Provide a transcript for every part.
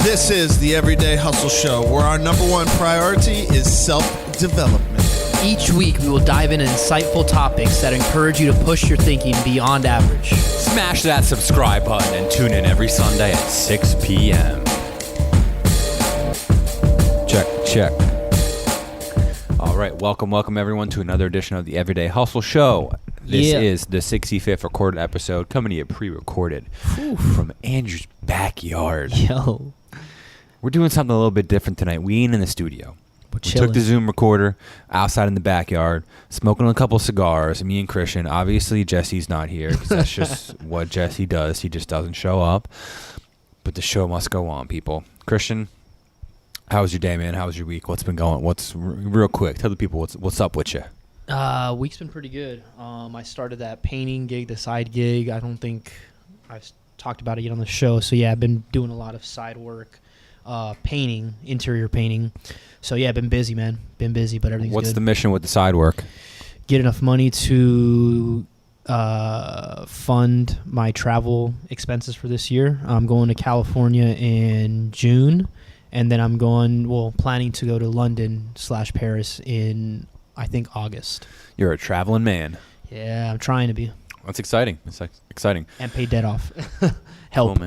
This is the Everyday Hustle Show, where our number one priority is self-development. Each week, we will dive into insightful topics that encourage you to push your thinking beyond average. Smash that subscribe button and tune in every Sunday at 6 p.m. Check. All right, welcome everyone to another edition of the Everyday Hustle Show. This is the 65th recorded episode, coming to you pre-recorded from Andrew's backyard. Yo. We're doing something a little bit different tonight. We ain't in the studio. We took the Zoom recorder outside in the backyard, smoking a couple cigars, me and Christian. Obviously, Jesse's not here because that's just what Jesse does. He just doesn't show up. But the show must go on, people. Christian, how was your day, man? How was your week? What's been going? Real quick, tell the people what's up with you. Week's been pretty good. I started that painting gig, the side gig. I don't think I've talked about it yet on the show. So, yeah, I've been doing a lot of side work, painting, interior painting. So, yeah, I've been busy, man. Been busy, but everything's good. What's the mission with the side work? Get enough money to fund my travel expenses for this year. I'm going to California in June, and then I'm planning to go to London/Paris in, I think, August. You're a traveling man. Yeah, I'm trying to be. That's exciting. It's exciting. And pay debt off. Help.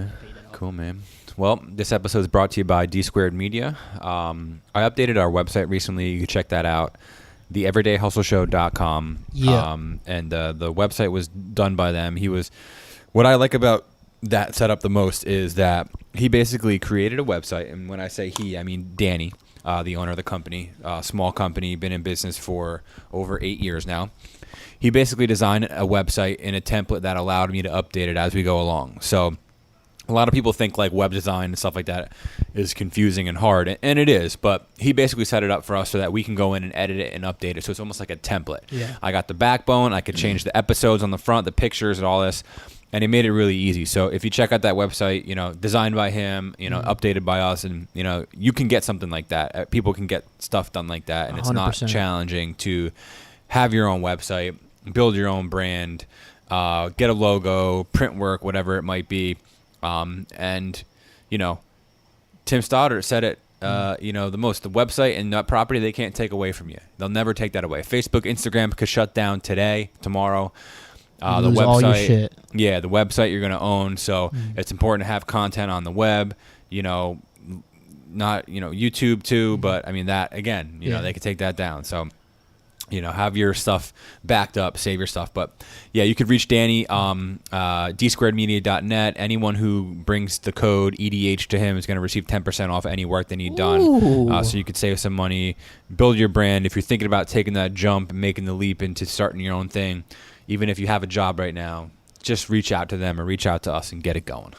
Cool, man. Well, this episode is brought to you by D Squared Media. I updated our website recently. You can check that out, theeverydayhustleshow.com. Yeah. And the website was done by them. What I like about that setup the most is that he basically created a website. And when I say he, I mean Danny, the owner of the company, small company, been in business for over 8 years now. He basically designed a website in a template that allowed me to update it as we go along. So a lot of people think like web design and stuff like that is confusing and hard, and it is, but he basically set it up for us so that we can go in and edit it and update it. So it's almost like a template. Yeah. I got the backbone. I could change the episodes on the front, the pictures and all this, and he made it really easy. So if you check out that website, designed by him, updated by us, and, you can get something like that. People can get stuff done like that, and it's 100%. not challenging to have your own website, build your own brand, get a logo, print work, whatever it might be. Tim Stoddard said it, the most. The website and that property they can't take away from you. They'll never take that away. Facebook, Instagram could shut down today, tomorrow. The website, all your shit. Yeah, the website you're going to own. So it's important to have content on the web, not, YouTube too, but I mean that again, they could take that down. So, have your stuff backed up, save your stuff. But yeah, you could reach Danny, dsquaredmedia.net. Anyone who brings the code EDH to him is going to receive 10% off any work they need done. So you could save some money, build your brand. If you're thinking about taking that jump and making the leap into starting your own thing, even if you have a job right now, just reach out to them or reach out to us and get it going.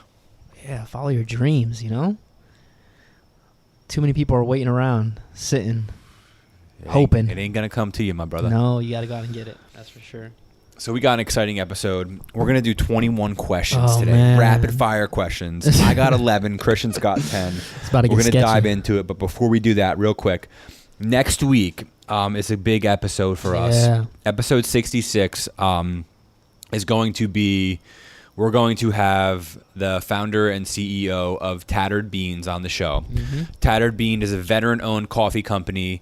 Yeah, follow your dreams, Too many people are waiting around, sitting, hoping. It ain't going to come to you, my brother. No, you got to go out and get it. That's for sure. So we got an exciting episode. We're going to do 21 questions today. Man. Rapid fire questions. I got 11. Christian's got 10. It's about to get We're going to sketchy. dive into it. But before we do that, real quick, next week is a big episode for us. Episode 66 is going to be, we're going to have the founder and CEO of Tattered Beans on the show. Mm-hmm. Tattered Bean is a veteran-owned coffee company.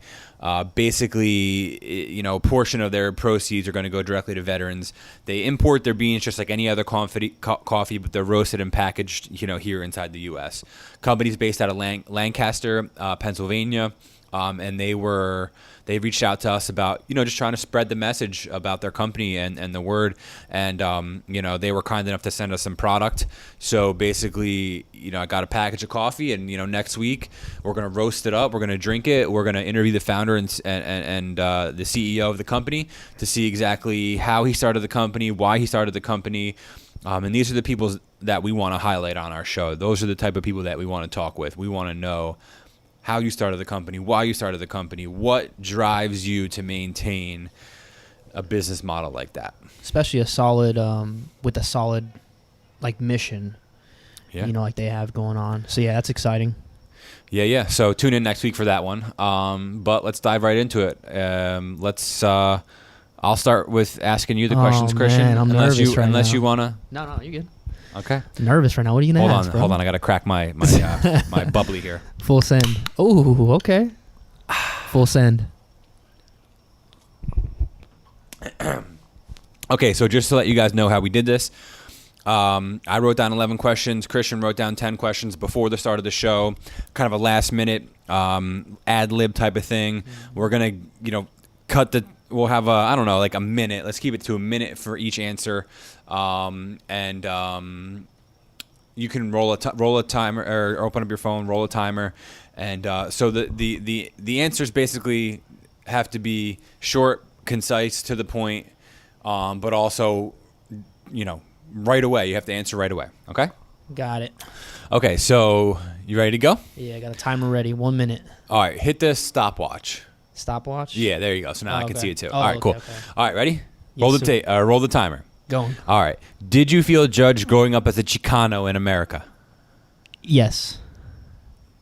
Basically, a portion of their proceeds are going to go directly to veterans. They import their beans just like any other coffee, but they're roasted and packaged, here inside the U.S. Company's based out of Lancaster, Pennsylvania, and they reached out to us about, just trying to spread the message about their company and the word. And, they were kind enough to send us some product. So basically, I got a package of coffee and, next week we're going to roast it up. We're going to drink it. We're going to interview the founder and the CEO of the company to see exactly how he started the company, why he started the company. And these are the people that we want to highlight on our show. Those are the type of people that we want to talk with. We want to know how you started the company, why you started the company, what drives you to maintain a business model like that. Especially a solid, with a solid, mission, like they have going on. So, yeah, that's exciting. Yeah. So tune in next week for that one. But let's dive right into it. I'll start with asking you the questions, Christian. Man, I'm nervous right unless now. you want to. No, you're good. Okay. Nervous right now. What are you gonna ask, bro? Hold on. I gotta crack my my bubbly here. Full send. Oh, okay. Full send. Okay, so just to let you guys know how we did this, I wrote down 11 questions. Christian wrote down 10 questions before the start of the show. Kind of a last minute ad lib type of thing. We're gonna, cut the. We'll have like a minute. Let's keep it to a minute for each answer, and you can roll a timer or open up your phone, roll a timer, and so the answers basically have to be short, concise, to the point, but also, right away. You have to answer right away. Okay. Got it. Okay, so you ready to go? Yeah, I got a timer ready. 1 minute. All right, hit the stopwatch. Stopwatch? Yeah, there you go. So now I can see it too. Oh, All right, cool. okay. All right, ready? Yes, Roll the timer. Going. All right. Did you feel judged growing up as a Chicano in America? Yes.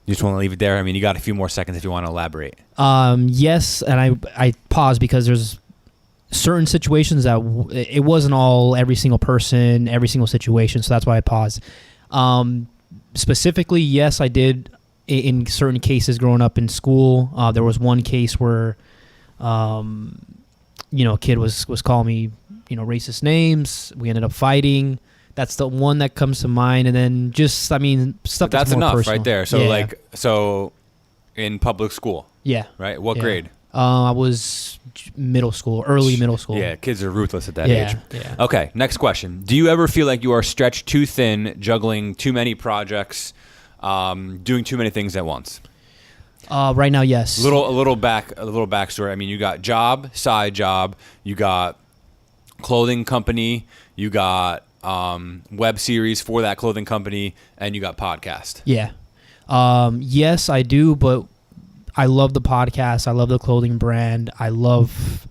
You just want to leave it there? I mean, you got a few more seconds if you want to elaborate. Yes, and I paused because there's certain situations that it wasn't all every single person, every single situation, so that's why I paused. Specifically, yes, I did. In certain cases growing up in school, there was one case where, a kid was calling me, racist names. We ended up fighting. That's the one that comes to mind. And then stuff that's more enough personal. right there. So so in public school. Yeah. Right. What grade? I was early middle school. Yeah. Kids are ruthless at that age. Yeah. Okay. Next question. Do you ever feel like you are stretched too thin, juggling too many projects, doing too many things at once? Right now, yes. A little backstory. I mean, you got job, side job, you got clothing company, you got web series for that clothing company, and you got podcast. Yeah. Yes, I do, but I love the podcast. I love the clothing brand. I love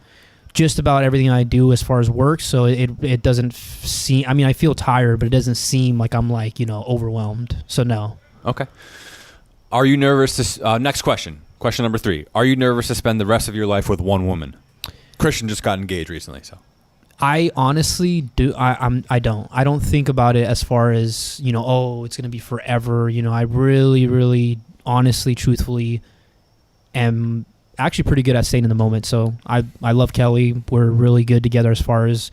just about everything I do as far as work. So it doesn't seem. I mean, I feel tired, but it doesn't seem like I'm overwhelmed. So no. Okay. Are you nervous to... next question. Question number 3. Are you nervous to spend the rest of your life with one woman? Christian just got engaged recently, so... I honestly do. I don't. I don't think about it as far as, it's going to be forever. I really, really, honestly, truthfully am actually pretty good at staying in the moment. So I love Kelly. We're really good together as far as,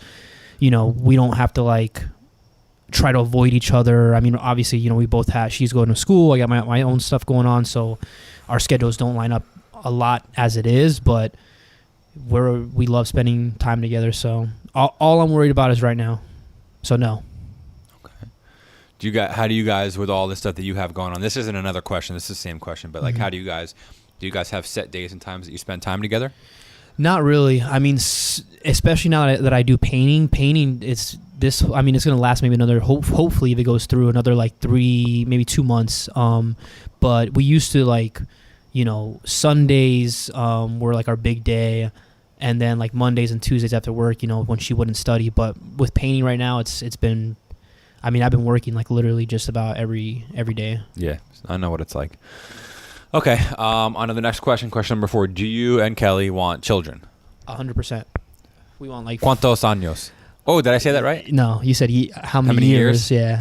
we don't have to try to avoid each other. I mean, obviously, we both she's going to school. I got my own stuff going on. So our schedules don't line up a lot as it is, but we love spending time together. So all I'm worried about is right now. So no. Okay. How do you guys, with all this stuff that you have going on, this isn't another question, this is the same question, but how do you guys have set days and times that you spend time together? Not really. I mean, especially now that I do painting, it's going to last maybe another, hopefully if it goes through another 3, maybe 2 months. But we used to Sundays were our big day. And then Mondays and Tuesdays after work, when she wouldn't study. But with painting right now, it's been, I've been working literally just about every day. Yeah, I know what it's like. Okay, on to the next question. Question number 4. Do you and Kelly want children? 100%. We want ¿Cuántos años? Oh, did I say that right? No, you said how many years? Yeah.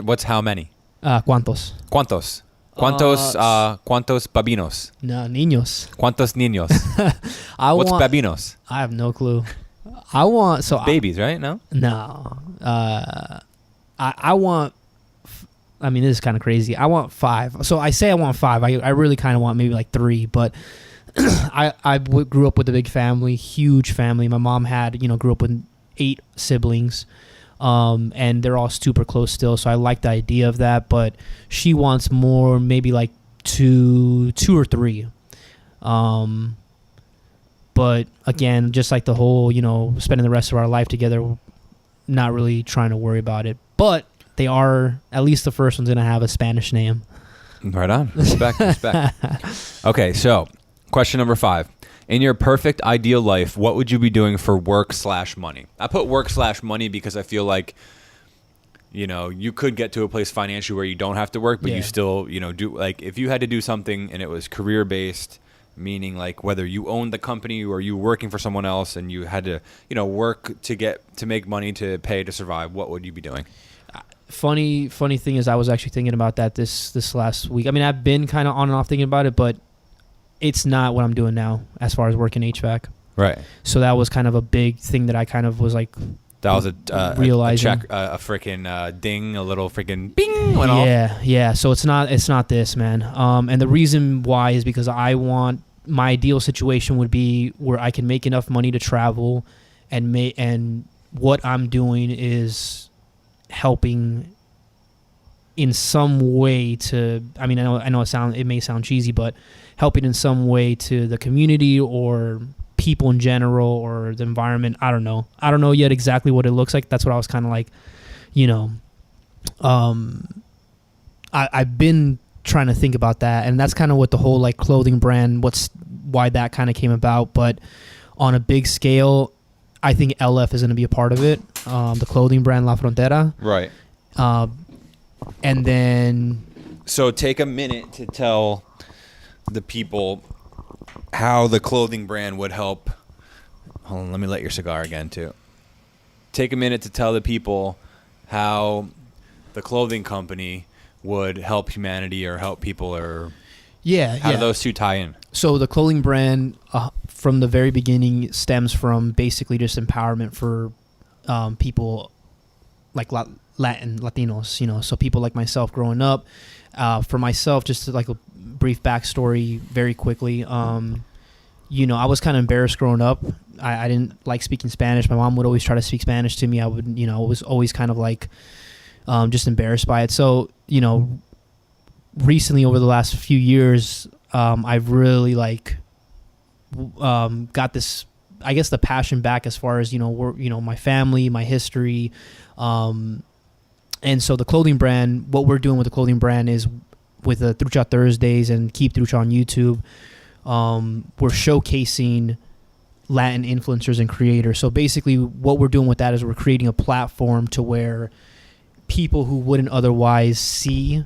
What's how many? ¿Cuántos? ¿Cuántos? ¿Cuántos babinos? No, niños. ¿Cuántos niños? What's babinos? I have no clue. I want babies, right? No. No. I want. I mean, this is kind of crazy. I want 5. So I say I want 5. I really kind of want maybe 3, but I grew up with a big family, huge family. My mom grew up with 8 siblings, and they're all super close still. So I like the idea of that, but she wants more, maybe 2 or 3. But again, just the whole, spending the rest of our life together, not really trying to worry about it. But they are, at least the first one's going to have a Spanish name. Right on. Respect. Okay, so question number 5. In your perfect ideal life, what would you be doing for work/money? I put work/money because I feel like, you could get to a place financially where you don't have to work, but you still, do, if you had to do something and it was career-based, meaning whether you owned the company or you were working for someone else and you had to, work to make money to pay to survive, what would you be doing? funny thing is I was actually thinking about that this last week. I mean, I've been kind of on and off thinking about it, but it's not what I'm doing now as far as working HVAC. Right. So that was kind of a big thing that I kind of was like, That was realizing a freaking ding, a little freaking bing went off. Yeah. So it's not this, man. And the reason why is because I want my ideal situation would be where I can make enough money to travel, and what I'm doing is helping in some way to. I mean, I know it may sound cheesy, but helping in some way to the community or people in general or the environment. I don't know yet exactly what it looks like. That's what I was kind of like, I've been trying to think about that, and that's kind of what the whole like clothing brand, why that kind of came about. But on a big scale, I think LF is going to be a part of it, the clothing brand La Frontera. Right. And then So take a minute to tell the people how the clothing brand would help. Hold on, let me light your cigar again too. Take a minute to tell the people how the clothing company would help humanity or help people, or how do those two tie in? So the clothing brand from the very beginning stems from basically just empowerment for people like Latinos, so people like myself growing up. For myself, just like a brief backstory very quickly, I was kind of embarrassed growing up. I didn't like speaking Spanish. My mom would always try to speak Spanish to me. I would, was always kind of like just embarrassed by it. So, recently over the last few years, I've really got this, I guess, the passion back as far as, my family, my history. And so the clothing brand, what we're doing with the clothing brand is with the Trucha Thursdays and Keep Trucha on YouTube, we're showcasing Latin influencers and creators. So basically what we're doing with that is we're creating a platform to where people who wouldn't otherwise see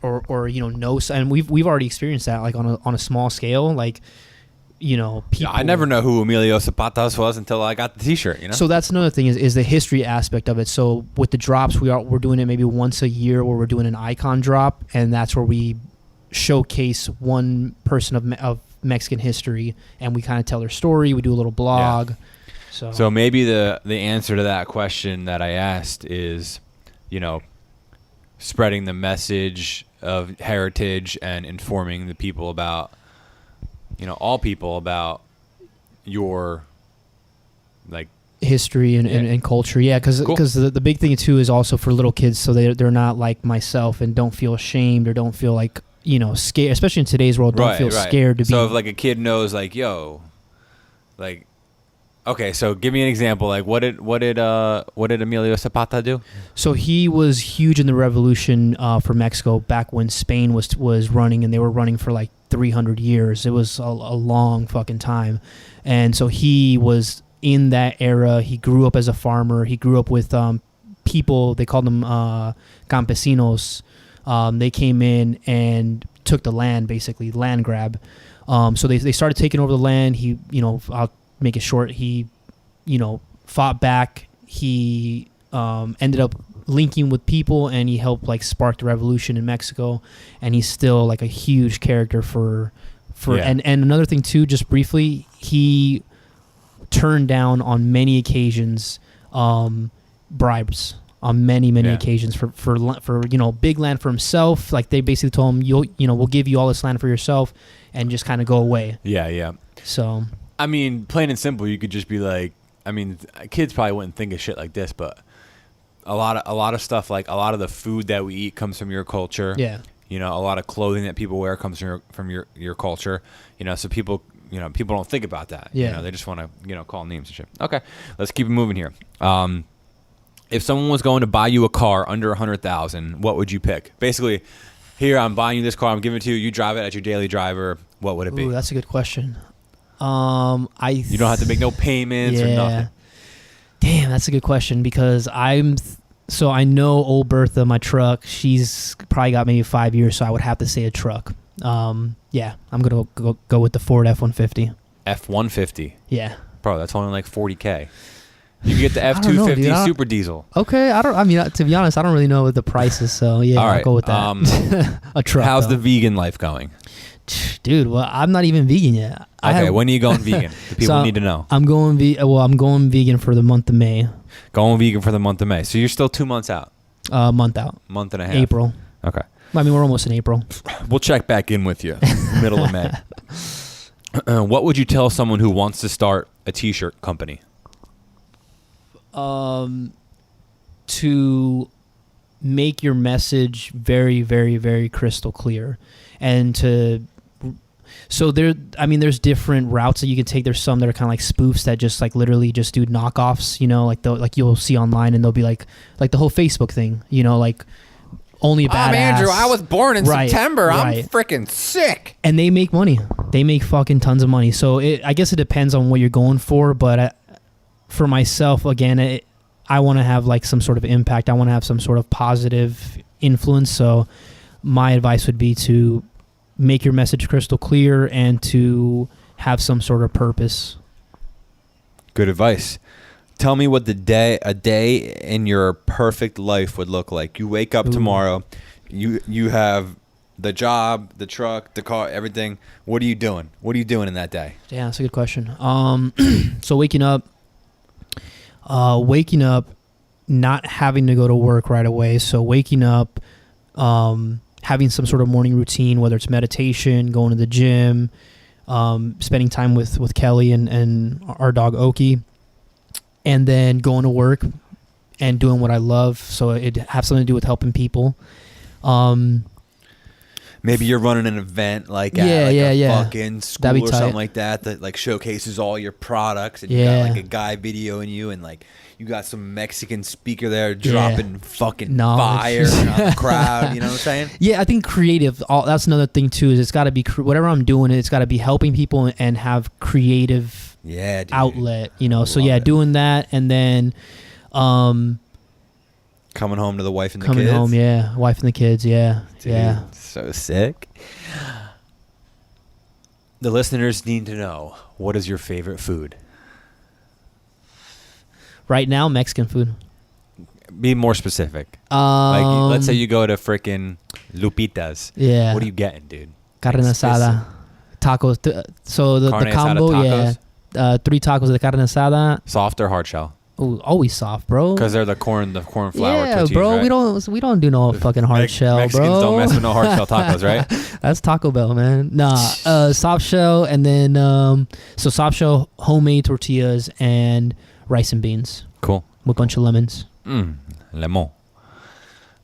or know, and we've already experienced that like on a small scale, like people. Yeah, I never know who Emilio Zapatas was until I got the T-shirt. So that's another thing is the history aspect of it. So with the drops, we're doing it maybe once a year where we're doing an icon drop, and that's where we showcase one person of Mexican history, and we kind of tell their story. We do a little blog. Yeah. So maybe the answer to that question that I asked is, spreading the message of heritage and informing the people about, all people about your like history and culture. Yeah, because cool. the big thing too is also for little kids, so they're not like myself and don't feel ashamed or don't feel like scared, especially in today's world. Don't feel scared to be. So if like a kid knows like, yo, like, okay, so give me an example. Like what did Emilio Zapata do? So he was huge in the revolution for Mexico back when Spain was running, and they were running for like 300 years. It was a long fucking time. And so he was in that era. He grew up as a farmer. He grew up with people, they called them campesinos. They came in and took the land, basically land grab. So they started taking over the land. He, I'll make it short. He, fought back. He ended up linking with people, and he helped like spark the revolution in Mexico. And he's still like a huge character for and another thing too, just briefly, he turned down on many occasions bribes on many occasions for big land for himself. Like they basically told him, we'll give you all this land for yourself and just kind of go away. Yeah. So I mean, plain and simple, you could just be like, I mean, kids probably wouldn't think of shit like this, but a lot of stuff, like a lot of the food that we eat comes from your culture. Yeah. A lot of clothing that people wear comes from your culture. So people don't think about that. Yeah. They just want to call names and shit. Okay, let's keep it moving here. If someone was going to buy you a car under $100,000, what would you pick? Basically, here I'm buying you this car, I'm giving it to you. You drive it as your daily driver. What would it be? Ooh, that's a good question. You don't have to make no payments or nothing. Damn, that's a good question because I know old Bertha, my truck, she's probably got maybe 5 years, so I would have to say a truck. I'm gonna go with the Ford F-150. F-150. Yeah. Bro, that's only like $40K. You can get the I don't know, dude. F-250 Super Diesel. Okay, I mean, to be honest, I don't really know what the price is, so yeah, All right. I'll go with that. A truck. How's though. the vegan life going? Dude, well, I'm not even vegan yet. Okay, when are you going vegan? The people need to know. I'm going vegan for the month of May. Going vegan for the month of May. So you're still 2 months out. Month out. Month and a half. April. Okay. I mean, we're almost in April. We'll check back in with you middle of May. What would you tell someone who wants to start a t-shirt company? To make your message very, very, very crystal clear, and there's different routes that you can take. There's some that are kind of like spoofs that just like literally just do knockoffs, like you'll see online, and they'll be like the whole Facebook thing, like only a badass. I'm Andrew. I was born in September. Right. I'm freaking sick. And they make money. They make fucking tons of money. So I guess it depends on what you're going for. But for myself, again, I want to have like some sort of impact. I want to have some sort of positive influence. So my advice would be to make your message crystal clear and to have some sort of purpose. Good advice. Tell me what a day in your perfect life would look like. You wake up tomorrow, you have the job, the truck, the car, everything. What are you doing? What are you doing in that day? Yeah, that's a good question. So waking up, not having to go to work right away. So waking up, having some sort of morning routine, whether it's meditation, going to the gym, spending time with Kelly and our dog Oki. And then going to work and doing what I love. So it have something to do with helping people. Maybe you're running an event like fucking school or something like that like showcases all your products, and you got like a guy videoing you, and like you got some Mexican speaker there dropping fucking fire on the crowd. You know what I'm saying? Yeah, I think creative. That's another thing too. Is it's got to be whatever I'm doing. It's got to be helping people and have creative. Yeah, dude. Outlet, doing that, and then coming home to the wife and the kids. Wife and the kids, Dude, so sick. The listeners need to know, what is your favorite food? Right now, Mexican food. Be more specific. Like, let's say you go to frickin' Lupita's. Yeah. What are you getting, dude? Carne asada, tacos. So the combo, tacos? 3 tacos de carne asada. Soft or hard shell? Oh, always soft, bro. Because they're the corn flour. Yeah, tortillas, bro. Right? We don't do no fucking hard shell, Mexicans bro. don't mess with no hard shell tacos, right? That's Taco Bell, man. Nah, soft shell, and then so soft shell, homemade tortillas, and rice and beans. Cool. With a bunch of lemons. Lemon.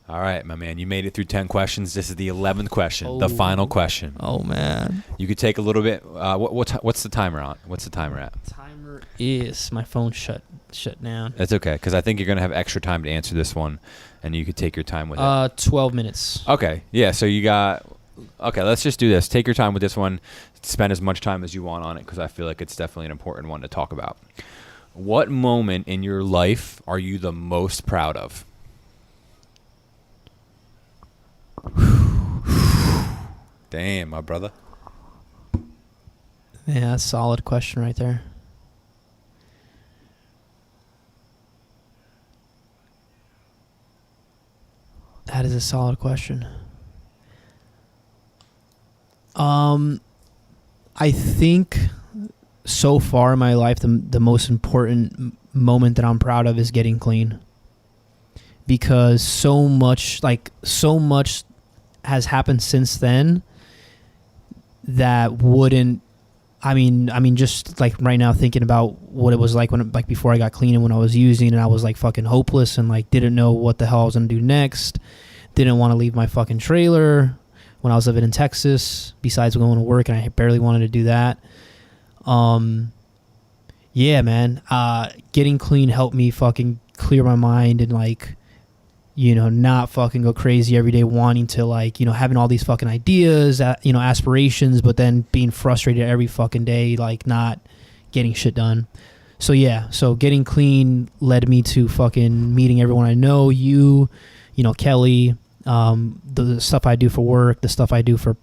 All right, my man. You made it through 10 questions. This is the 11th question, the final question. Oh, man. You could take a little bit. What's the timer on? What's the timer at? Timer is my phone shut down. That's okay, because I think you're going to have extra time to answer this one, and you could take your time with it. 12 minutes. Okay. Yeah, so you got... Okay, let's just do this. Take your time with this one. Spend as much time as you want on it, because I feel like it's definitely an important one to talk about. What moment in your life are you the most proud of? Damn, my brother. Yeah, that's a solid question right there. That is a solid question. I think so far in my life, the most important moment that I'm proud of is getting clean. Because so much has happened since then that wouldn't. I mean, just like right now, thinking about what it was like before I got clean and when I was using, and I was like fucking hopeless and like didn't know what the hell I was gonna do next. Didn't want to leave my fucking trailer when I was living in Texas. Besides going to work, and I barely wanted to do that. Yeah, man. Getting clean helped me fucking clear my mind and like, not fucking go crazy every day wanting to like, having all these fucking ideas, aspirations, but then being frustrated every fucking day, like not getting shit done. So yeah, getting clean led me to fucking meeting everyone I know, Kelly, the stuff I do for work, the stuff I do for,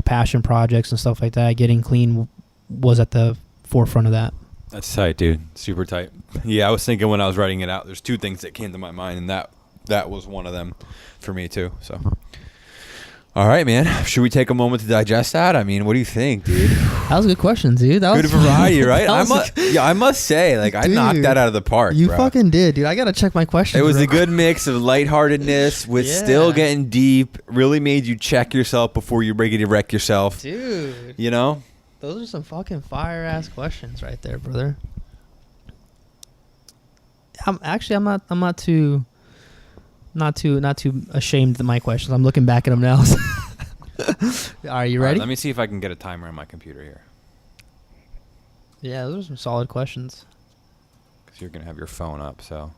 passion projects and stuff like that. Getting clean was at the forefront of that. That's tight, dude. Super tight. Yeah, I was thinking when I was writing it out, there's two things that came to my mind, and that was one of them for me too. So, all right, man. Should we take a moment to digest that? I mean, what do you think, dude? That was a good question, dude. That Good was variety, right? that I must say, like, I knocked that out of the park. You bro. fucking did, dude. I gotta check my questions. It was real a good mix of lightheartedness with still getting deep. Really made you check yourself before you're ready to wreck yourself. dude. You know? Those are some fucking fire ass questions right there, brother. I'm not too ashamed of my questions. I'm looking back at them now. Are you ready? All right, let me see if I can get a timer on my computer here. Yeah, those are some solid questions. Because you're going to have your phone up, so.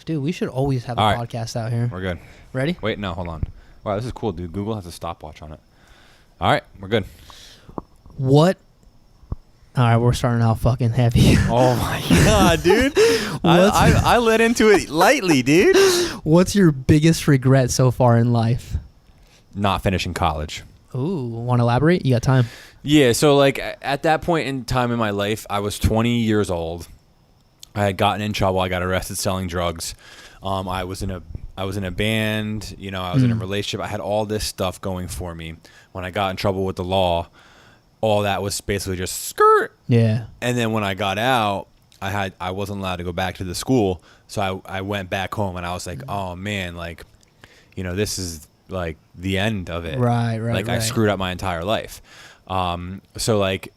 Dude, we should always have a All right. podcast out here. We're good. Ready? Wait, no, hold on. Wow, this is cool, dude. Google has a stopwatch on it. All right, we're good. What? All right, we're starting out fucking heavy. Oh, my God, dude. I let into it lightly, dude. What's your biggest regret so far in life? Not finishing college. Ooh, want to elaborate? You got time. Yeah, so like at that point in time in my life, I was 20 years old. I had gotten in trouble. I got arrested selling drugs. I was in a band. You know, I was in a relationship. I had all this stuff going for me. When I got in trouble with the law, all that was basically just skirt. Yeah. And then when I got out, I wasn't allowed to go back to the school, so I went back home and I was like, oh man, like, you know, this is like the end of it. Right. Like I screwed up my entire life. So like,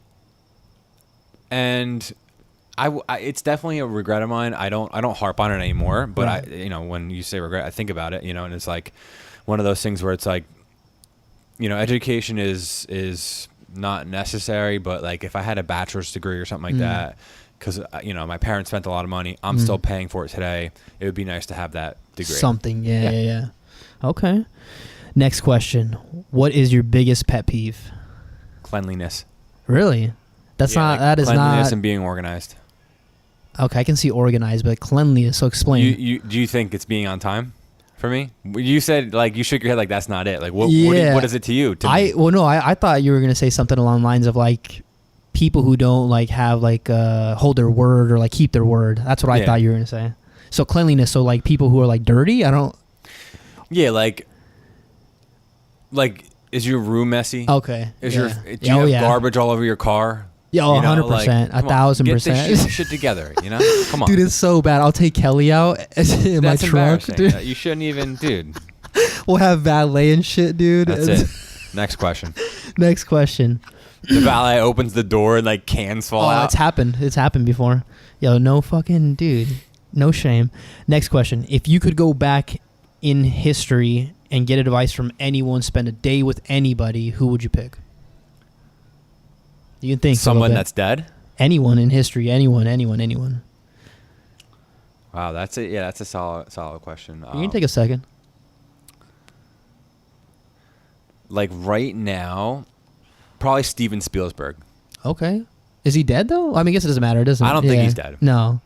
and I it's definitely a regret of mine. I don't harp on it anymore, but Right. you know, when you say regret, I think about it, you know, and it's like one of those things where it's like, you know, education is not necessary, but like if I had a bachelor's degree or something like that, because you know my parents spent a lot of money, I'm still paying for it today. It would be nice to have that degree. Something, yeah. Okay. Next question: what is your biggest pet peeve? Cleanliness. Really? That's Yeah, not. like That is cleanliness not. and being organized. Okay, I can see organized, but cleanliness. So explain. You do you think it's being on time for me? You said like you shook your head like that's not it. Like what Yeah. what is it to you? To I thought you were gonna say something along the lines of like people who don't like have like hold their word or like keep their word. That's what I thought you were gonna say. So cleanliness. So like people who are like dirty. I don't. Yeah, like is your room messy? Okay. Is yeah. do you have garbage all over your car? Yeah, 100%, 1,000%. Get this shit together, you know? Come on. Dude, it's so bad. I'll take Kelly out in my That's trunk, embarrassing. dude. You shouldn't even, dude. We'll have valet and shit, dude. That's it. Next question. Next question. The valet opens the door and like cans fall out. It's happened. It's happened before. Yo, no fucking dude. No shame. Next question. If you could go back in history and get advice from anyone, spend a day with anybody, who would you pick? You can think. Someone that's dead? Anyone in history. Anyone. Wow, that's it. Yeah, that's a solid question. You can take a second. Like right now, probably Steven Spielberg. Okay. Is he dead though? I mean, I guess it doesn't matter. It doesn't. I don't think he's dead. No.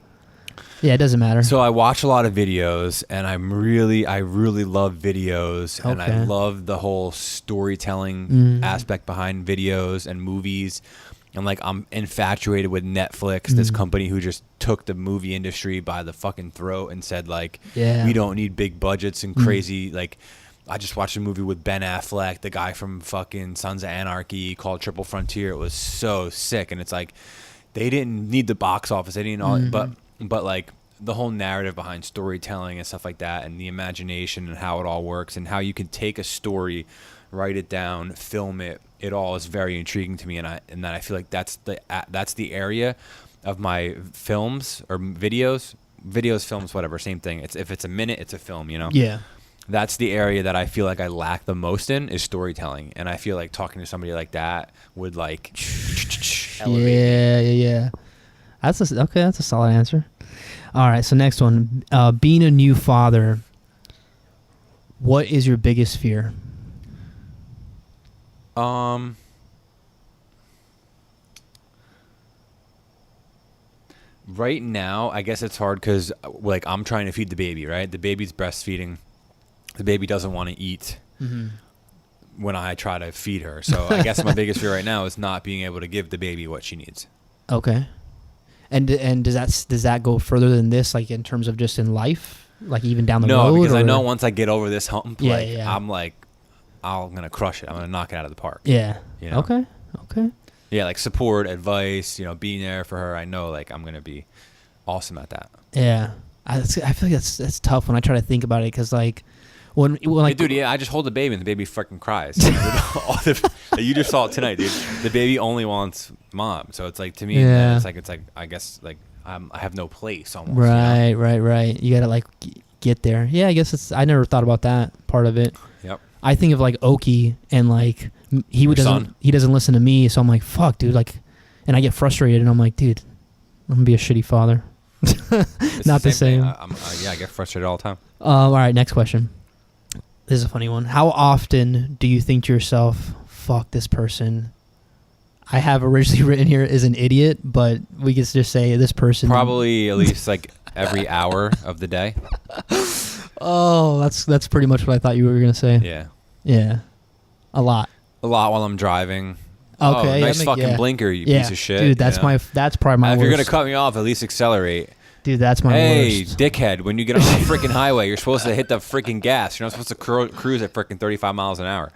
Yeah, it doesn't matter. So I watch a lot of videos, and I really love videos, and I love the whole storytelling aspect behind videos and movies. And like I'm infatuated with Netflix, this company who just took the movie industry by the fucking throat and said like, we don't need big budgets and crazy like. I just watched a movie with Ben Affleck, the guy from fucking Sons of Anarchy, called Triple Frontier. It was so sick, and it's like they didn't need the box office, they didn't all, but like the whole narrative behind storytelling and stuff like that, and the imagination and how it all works, and how you can take a story, write it down, film it. It all is very intriguing to me, and that I feel like that's the area of my films or videos, films, whatever, same thing. It's if it's a minute, it's a film, you know. Yeah. That's the area that I feel like I lack the most in is storytelling, and I feel like talking to somebody like that would like elevate. Yeah. That's a solid answer. All right, so next one, being a new father, what is your biggest fear? Right now, I guess it's hard because like I'm trying to feed the baby, right? The baby's breastfeeding. The baby doesn't want to eat when I try to feed her. So I guess my biggest fear right now is not being able to give the baby what she needs. Okay. And does that go further than this, like in terms of just in life, like even down the road? No, because I or? know once I get over this hump, Yeah, like yeah. I'm gonna crush it. I'm gonna knock it out of the park. Yeah. You know? Okay. Yeah, like support, advice, being there for her. I know like I'm gonna be awesome at that. Yeah. I feel like that's tough when I try to think about it, because like when like Hey, dude, I just hold the baby and the baby fucking cries. You just saw it tonight, dude. The baby only wants mom, so it's like to me, Yeah. it's like I guess like I have no place almost. Right. You gotta like get there. Yeah, I guess I never thought about that part of it. Yep. I think of like Oki, and like he doesn't listen to me, so I'm like, fuck, dude, like, and I get frustrated, and I'm like, dude, I'm gonna be a shitty father. Not the same. I get frustrated all the time. All right, next question. This is a funny one. How often do you think to yourself, fuck, this person I have originally written here is an idiot, but we could just say this person... Probably at least like every hour of the day. Oh, that's pretty much what I thought you were going to say. Yeah. Yeah. A lot. A lot while I'm driving. Okay. Nice fucking blinker, you piece of shit. Dude, that's probably my If worst. you're going to cut me off, at least accelerate. Dude, that's my Hey, worst. dickhead, when you get on the freaking highway, you're supposed to hit the freaking gas. You're not supposed to cruise at freaking 35 miles an hour.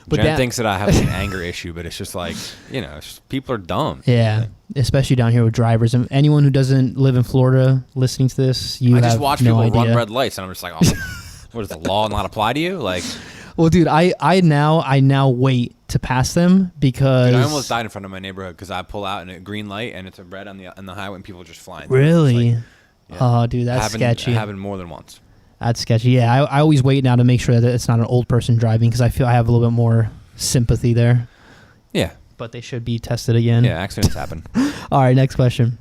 But Jen that- thinks that I have an anger issue, but it's just like, it's just, people are dumb. Yeah, especially down here with drivers. And anyone who doesn't live in Florida listening to this, I just watch no people idea. run red lights, and I'm just like, oh, what does the law not apply to you? Like, Well, dude, I now wait to pass them because... dude, I almost died in front of my neighborhood because I pull out in a green light and it's a red on the highway and people are just flying. Really? Like, yeah. Oh, dude, that's sketchy. Happened more than once. That's sketchy. Yeah, I always wait now to make sure that it's not an old person driving because I feel I have a little bit more sympathy there. Yeah. But they should be tested again. Yeah, accidents happen. All right, next question.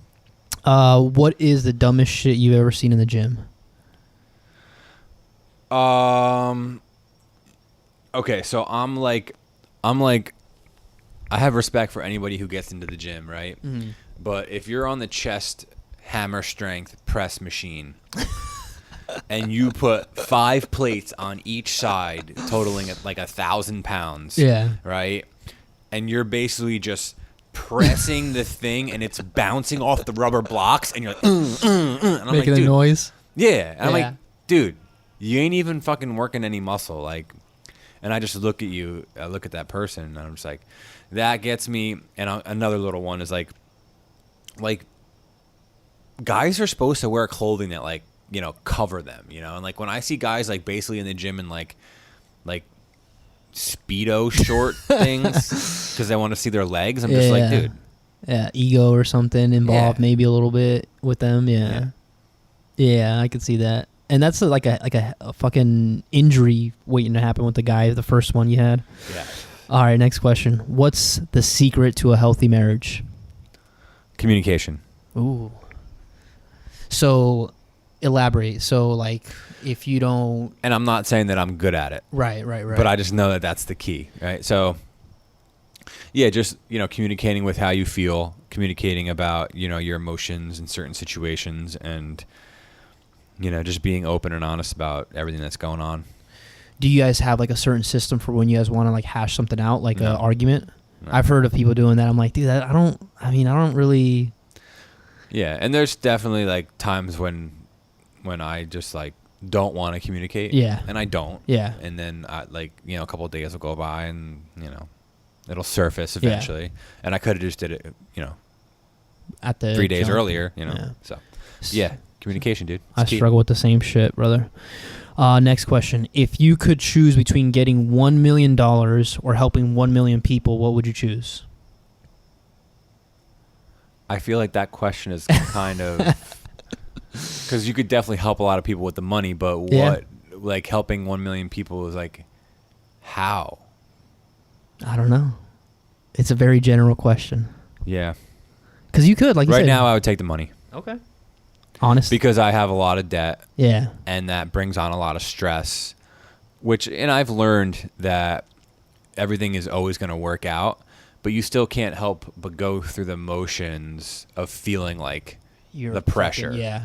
What is the dumbest shit you've ever seen in the gym? Okay, so I'm like, I have respect for anybody who gets into the gym, right? Mm-hmm. But if you're on the chest hammer strength press machine and you put 5 plates on each side, totaling at like 1,000 pounds, Yeah. right? And you're basically just pressing the thing and it's bouncing off the rubber blocks and you're like, And I'm Making like, a dude, noise? yeah. And I'm Yeah. like, dude, you ain't even fucking working any muscle. Like, and I just look at you, I look at that person, and I'm just like, that gets me. And another little one is like, guys are supposed to wear clothing that like, cover them, and like when I see guys like basically in the gym in like Speedo short things because they want to see their legs, I'm just like, dude. Yeah, ego or something involved, maybe a little bit with them. Yeah, I could see that. And that's like a fucking injury waiting to happen with the guy, the first one you had. Yeah. All right, next question. What's the secret to a healthy marriage? Communication. Ooh. So, elaborate. So, like, if you don't... And I'm not saying that I'm good at it. Right. But I just know that that's the key, right? So, yeah, just, communicating with how you feel, communicating about, your emotions in certain situations, and, just being open and honest about everything that's going on. Do you guys have, like, a certain system for when you guys want to, like, hash something out, like an argument? No. I've heard of people doing that. I'm like, dude, I don't really... Yeah, and there's definitely, like, times when I just, like, don't want to communicate. Yeah. And I don't. Yeah. And then, a couple of days will go by and, it'll surface eventually. Yeah. And I could have just did it, at the 3 days jump. earlier, Yeah. So, yeah, communication, dude. I struggle with the same shit, brother. Next question. If you could choose between getting $1 million or helping 1 million people, what would you choose? I feel like that question is kind of... Because you could definitely help a lot of people with the money, but what, like, helping 1 million people is, like, how? I don't know. It's a very general question. Yeah. Because you could, like you said. Right now, I would take the money. Okay. Honest. Because I have a lot of debt. Yeah. And that brings on a lot of stress, and I've learned that everything is always going to work out, but you still can't help but go through the motions of feeling like the pressure. Yeah.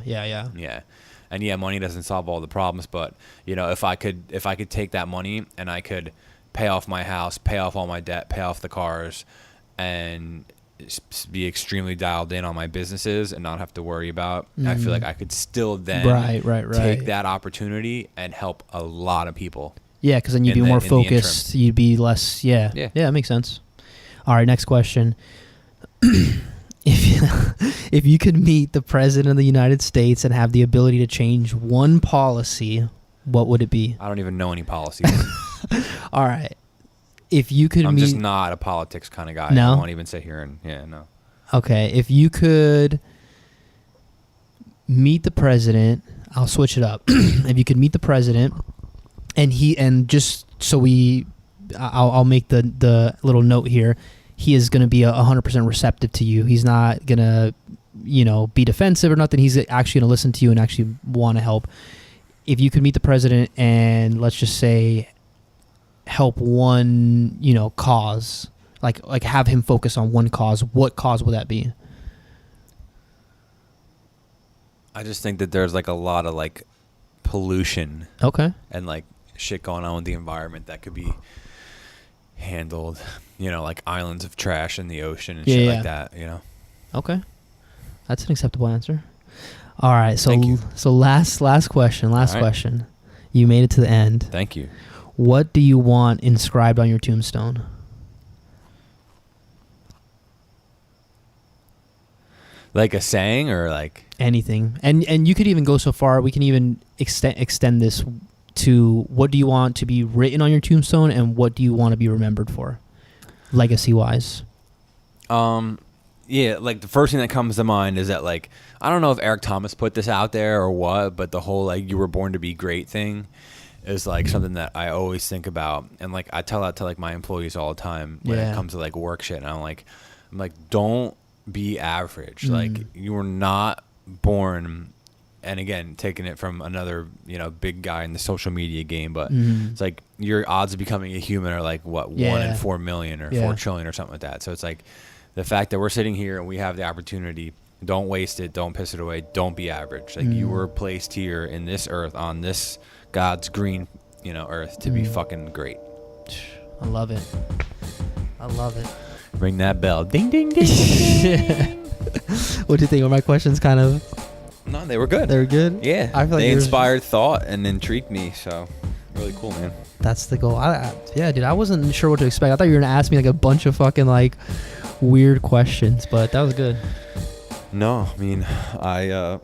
And money doesn't solve all the problems, but if I could take that money and I could pay off my house, pay off all my debt, pay off the cars, and be extremely dialed in on my businesses and not have to worry about. I feel like I could still then right. take that opportunity and help a lot of people. Yeah, because then you'd be more focused. You'd be less. Yeah, that makes sense. All right, next question. If you could meet the president of the United States and have the ability to change one policy, what would it be? I don't even know any policies. All right. If you could I'm just not a politics kind of guy. No? I won't even sit here and, no. Okay. If you could meet the president, I'll switch it up. If you could meet the president and just so I'll make the little note here. He is going to be 100% receptive to you. He's not going to, be defensive or nothing. He's actually going to listen to you and actually want to help. If you could meet the president and let's just say help one, cause, like have him focus on one cause, what cause would that be? I just think that there's like a lot of like pollution. Okay. And like shit going on with the environment that could be handled, like islands of trash in the ocean and shit like that, Okay. That's an acceptable answer. All right. So Thank you. So last question. Question. You made it to the end. Thank you. What do you want inscribed on your tombstone? Like a saying or like anything. And you could even go so far, we can even extend this to what do you want to be written on your tombstone and what do you want to be remembered for, legacy wise? Yeah, like the first thing that comes to mind is that like I don't know if Eric Thomas put this out there or what, but the whole like you were born to be great thing is like something that I always think about, and like I tell that to like my employees all the time when it comes to like work shit, and I'm like don't be average. Like you were not born. And again, taking it from another, big guy in the social media game, but it's like your odds of becoming a human are like what 1 in 4 million or 4 trillion or something like that. So it's like the fact that we're sitting here and we have the opportunity, don't waste it, don't piss it away, don't be average. Like you were placed here in this earth on this God's green, earth to be fucking great. I love it. Ring that bell, ding ding ding. Ding. What do you think? Are my questions kind of? No, they were good. They were good? Yeah. I feel like they inspired thought and intrigued me, so really cool, man. That's the goal. Yeah, dude, I wasn't sure what to expect. I thought you were going to ask me like a bunch of fucking like weird questions, but that was good. No, I mean, I,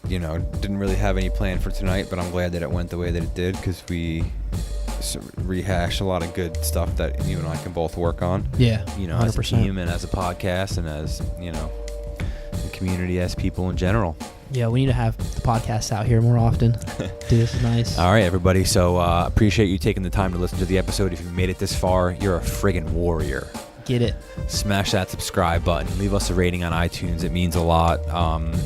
didn't really have any plan for tonight, but I'm glad that it went the way that it did because we rehashed a lot of good stuff that you and I can both work on. Yeah, 100%. As a team and as a podcast and as, the community, as people in general. Yeah, we need to have the podcast out here more often. Dude, this is nice. All right, everybody. So appreciate you taking the time to listen to the episode. If you made it this far, you're a friggin' warrior. Get it. Smash that subscribe button. Leave us a rating on iTunes. It means a lot.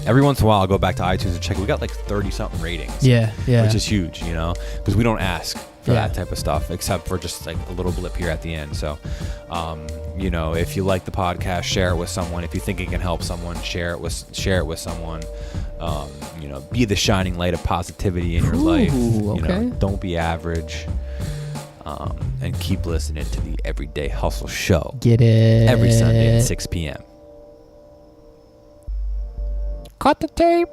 Every once in a while, I'll go back to iTunes and check. We got like 30-something ratings. Yeah. Which is huge, because we don't ask for that type of stuff, except for just like a little blip here at the end. So, if you like the podcast, share it with someone. If you think it can help someone, share it with someone. Be the shining light of positivity in your life. Okay. Don't be average. And keep listening to the Everyday Hustle Show. Get it. Every Sunday at 6 p.m. Cut the tape.